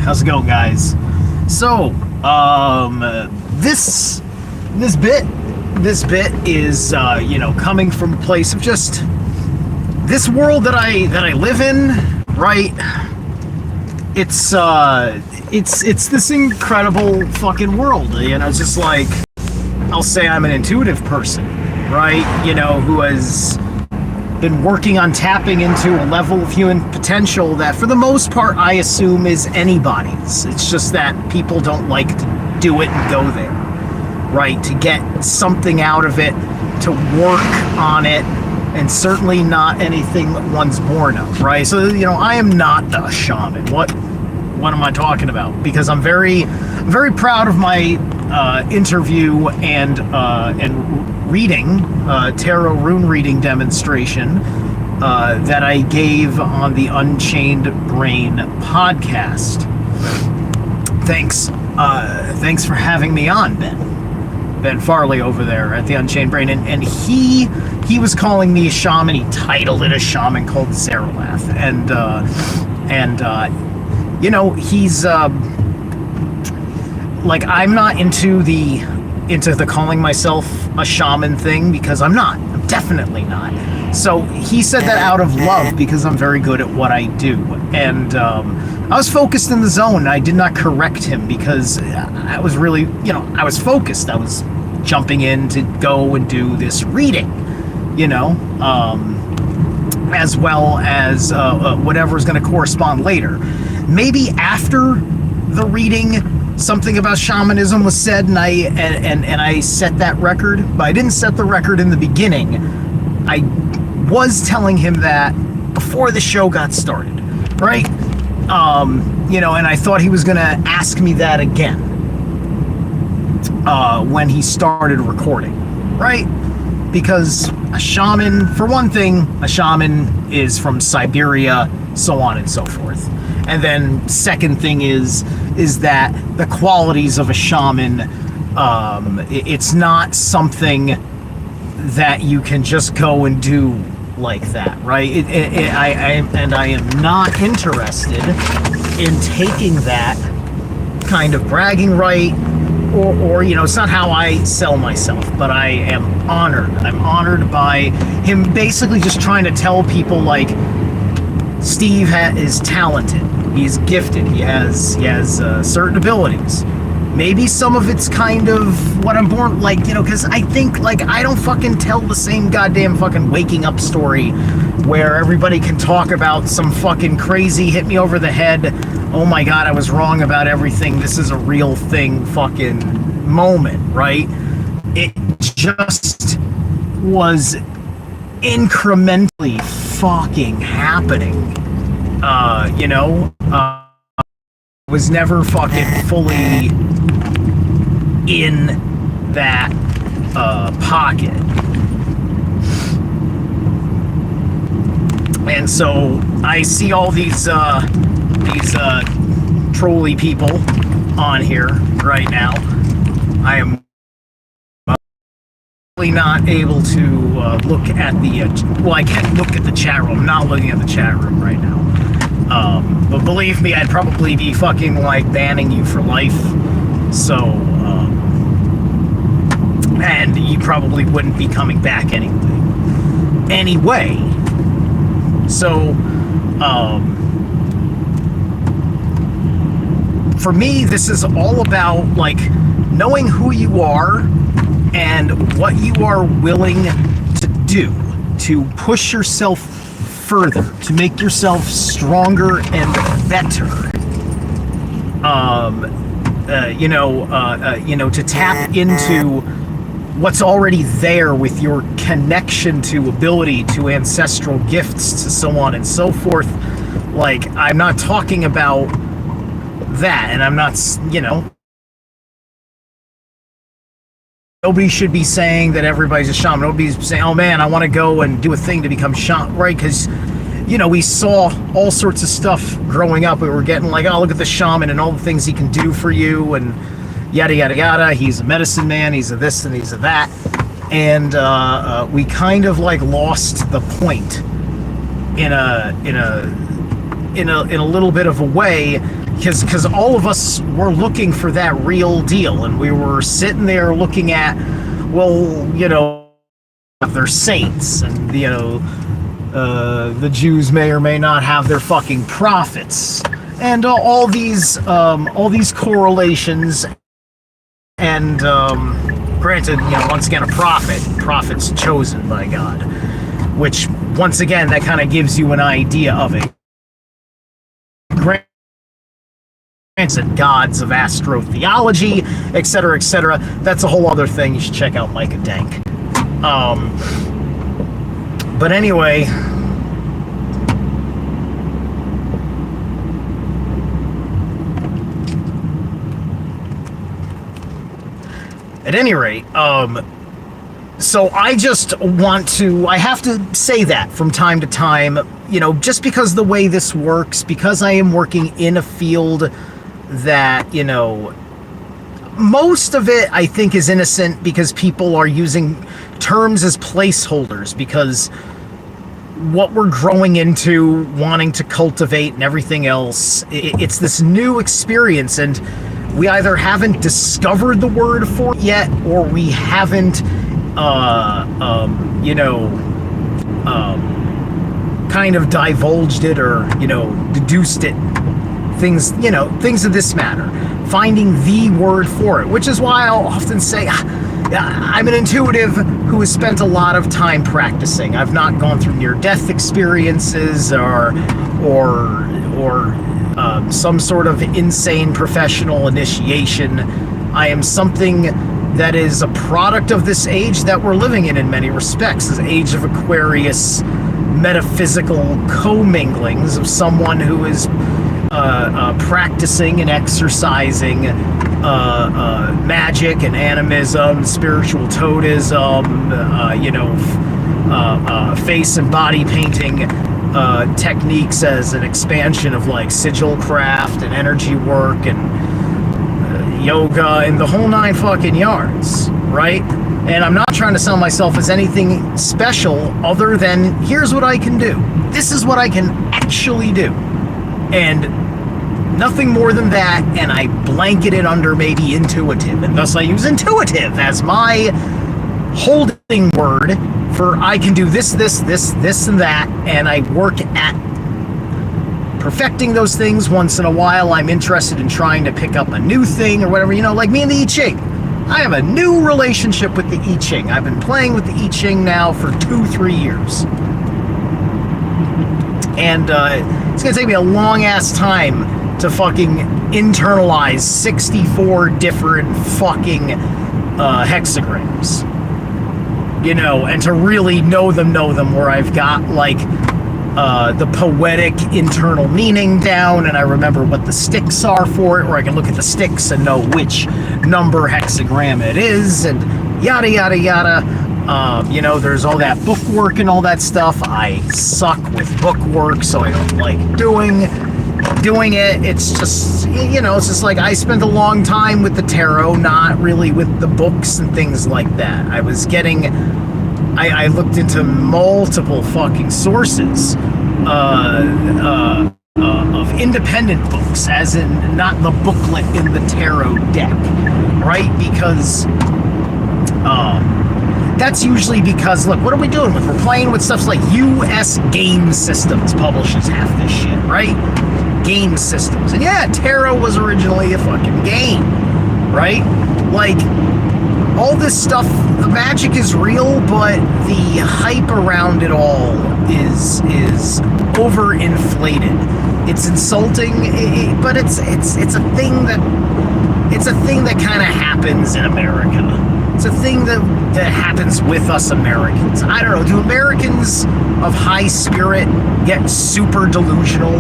How's it going, guys? So, this bit is, coming from a place of just this world that I live in, right? It's this incredible fucking world, It's just like, I'll say I'm an intuitive person, right? Who has been working on tapping into a level of human potential that for the most part I assume is anybody's. It's just that people don't like to do it and go there, right? To get something out of it, to work on it, and certainly not anything that one's born of, right? So, I am not a shaman. What am I talking about? Because I'm very proud of my interview and reading, tarot rune reading demonstration that I gave on the Unchained Brain podcast. Thanks for having me on, Ben Farley over there at the Unchained Brain, and he was calling me a shaman. He titled it a shaman called Zeralath, and he's like, I'm not into the calling myself a shaman thing, because I'm definitely not. So he said that out of love, because I'm very good at what I do, and I was focused in the zone. I did not correct him because I was really, I was focused. I was jumping in to go and do this reading, as well as whatever is going to correspond later. Maybe after the reading, something about shamanism was said, and I set that record, but I didn't set the record in the beginning. I was telling him that before the show got started, right? And I thought he was going to ask me that again when he started recording, right? Because a shaman, for one thing, a shaman is from Siberia, so on and so forth. And then second thing is that the qualities of a shaman, it's not something that you can just go and do like that, right? I am not interested in taking that kind of bragging right, or it's not how I sell myself, but I am honored. I'm honored by him basically just trying to tell people, like, Steve is talented. He's gifted. He has certain abilities. Maybe some of it's kind of what I'm born, like, because I think, like, I don't fucking tell the same goddamn fucking waking up story where everybody can talk about some fucking crazy hit me over the head, oh my god, I was wrong about everything, this is a real thing fucking moment, right? It just was incrementally fucking happening. Was never fucking fully in that pocket. And so I see all these trolly people on here right now. I am not able to look at the I can't look at the chat room. I'm not looking at the chat room right now. But believe me, I'd probably be fucking, like, banning you for life. So, and you probably wouldn't be coming back anyway. So, for me, this is all about, like, knowing who you are and what you are willing to do to push yourself further, to make yourself stronger and better. To tap into what's already there with your connection to ability, to ancestral gifts, to so on and so forth. Like, I'm not talking about that, and I'm not, nobody should be saying that everybody's a shaman. Nobody's saying, oh man, I want to go and do a thing to become shaman, right? Because, we saw all sorts of stuff growing up. We were getting like, oh, look at the shaman and all the things he can do for you, and yada, yada, yada. He's a medicine man. He's a this and he's a that. And we kind of, like, lost the point in a little bit of a way, because all of us were looking for that real deal, and we were sitting there looking at, well, they're saints, and the Jews may or may not have their fucking prophets, and all these correlations. And granted, once again, prophet's chosen by God, which once again that kind of gives you an idea of it. Granted, gods of astrotheology, etc., etc. That's a whole other thing. You should check out Micah Dank. But anyway, at any rate, so I have to say that from time to time, just because the way this works, because I am working in a field that, most of it I think is innocent, because people are using terms as placeholders, because what we're growing into, wanting to cultivate and everything else, it's this new experience, and we either haven't discovered the word for it yet, or we haven't, kind of divulged it, or, deduced it. Things of this matter. Finding the word for it, which is why I'll often say, I'm an intuitive who has spent a lot of time practicing. I've not gone through near-death experiences or some sort of insane professional initiation. I am something that is a product of this age that we're living in many respects, this age of Aquarius, metaphysical comminglings of someone who is practicing and exercising magic and animism, spiritual totemism, face and body painting techniques as an expansion of like sigil craft and energy work and yoga and the whole 9 fucking yards, right? And I'm not trying to sell myself as anything special other than, here's what I can do. This is what I can actually do. And nothing more than that, and I blanket it under maybe intuitive, and thus I use intuitive as my holding word for I can do this, and that, and I work at perfecting those things. Once in a while, I'm interested in trying to pick up a new thing or whatever, like me and the I Ching. I have a new relationship with the I Ching. I've been playing with the I Ching now for 2-3 years. And it's going to take me a long-ass time to fucking internalize 64 different fucking hexagrams. And to really know them where I've got, like, the poetic internal meaning down, and I remember what the sticks are for it, or I can look at the sticks and know which number hexagram it is, and yada, yada, yada. There's all that bookwork and all that stuff. I suck with bookwork, so I don't like doing it. It's just, it's just like I spent a long time with the tarot, not really with the books and things like that. I looked into multiple fucking sources of independent books, as in not the booklet in the tarot deck, right? Because that's usually because, look, what are we doing with? We're playing with stuff like U.S. Game Systems publishes half this shit, right? Game Systems. And yeah, tarot was originally a fucking game, right? Like, all this stuff, the magic is real, but the hype around it all is overinflated. It's insulting, but it's a thing that kind of happens in America. It's a thing that happens with us Americans. I don't know, do Americans of high spirit get super delusional?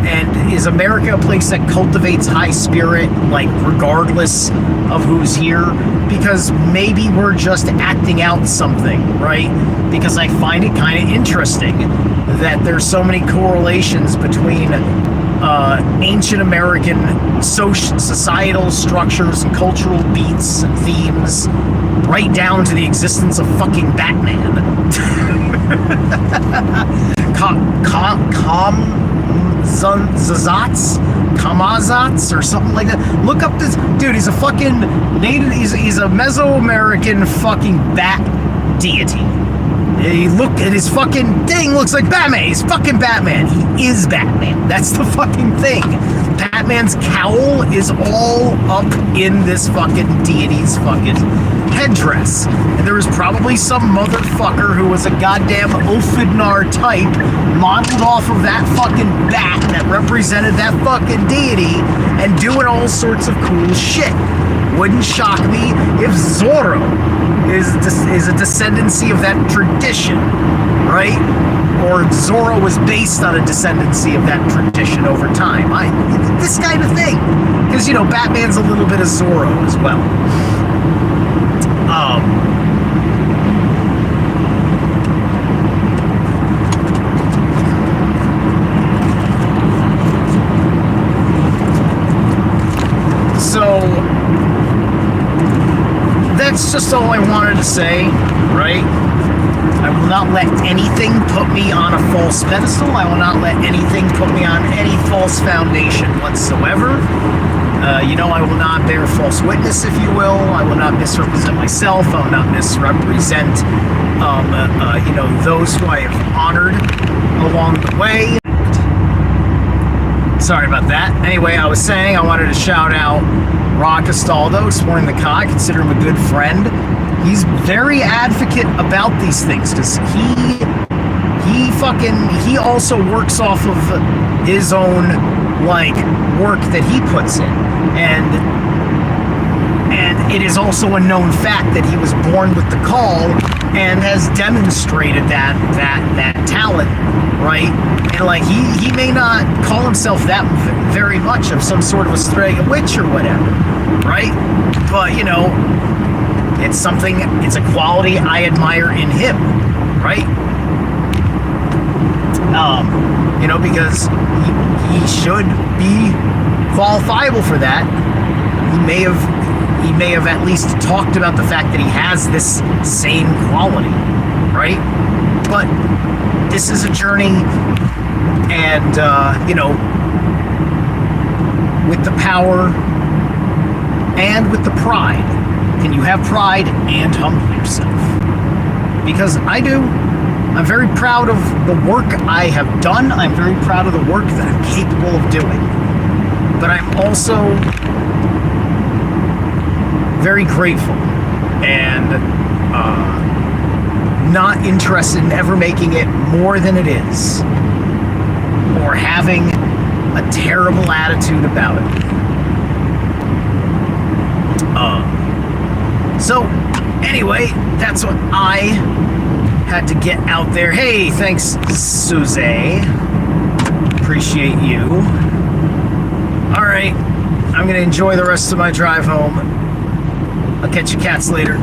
And is America a place that cultivates high spirit, like, regardless of who's here? Because maybe we're just acting out something, right? Because I find it kind of interesting that there's so many correlations between ancient American societal structures and cultural beats and themes, right down to the existence of fucking Batman. Kamazats, or something like that. Look up this dude. He's a fucking native. He's a Mesoamerican fucking bat deity. He looked at his fucking thing. Looks like Batman. He's fucking Batman. He is Batman. That's the fucking thing. Batman's cowl is all up in this fucking deity's fucking headdress. And there was probably some motherfucker who was a goddamn Ulfidnar type modeled off of that fucking bat that represented that fucking deity and doing all sorts of cool shit. Wouldn't shock me if Zorro is a descendancy of that tradition, right? Or Zorro was based on a descendancy of that tradition over time. This kind of thing. Because, you know, Batman's a little bit of Zorro as well. So that's just all I wanted to say, right? I will not let anything put me on a false pedestal. I will not let anything put me on any false foundation whatsoever. You know, I will not bear false witness, if you will. I will not misrepresent myself. I will not misrepresent, you know, those who I have honored along the way. Sorry about that. Anyway, I was saying I wanted to shout out Ron Castaldo, Exploring the Con. I consider him a good friend. He's very advocate about these things because he also works off of his own like work that he puts in, and it is also a known fact that he was born with the call and has demonstrated that talent, right? And like he may not call himself that very much of some sort of a stray witch or whatever, right? But you know, it's a quality I admire in him, right? You know, because he should be qualifiable for that. He may have at least talked about the fact that he has this same quality, right? But this is a journey, and you know, with the power and with the pride, can you have pride and humble yourself? Because I do. I'm very proud of the work I have done. I'm very proud of the work that I'm capable of doing. But I'm also very grateful and not interested in ever making it more than it is, or having a terrible attitude about it. So, anyway, that's what I had to get out there. Hey, thanks, Suze. Appreciate you. Alright, I'm gonna enjoy the rest of my drive home. I'll catch you cats later.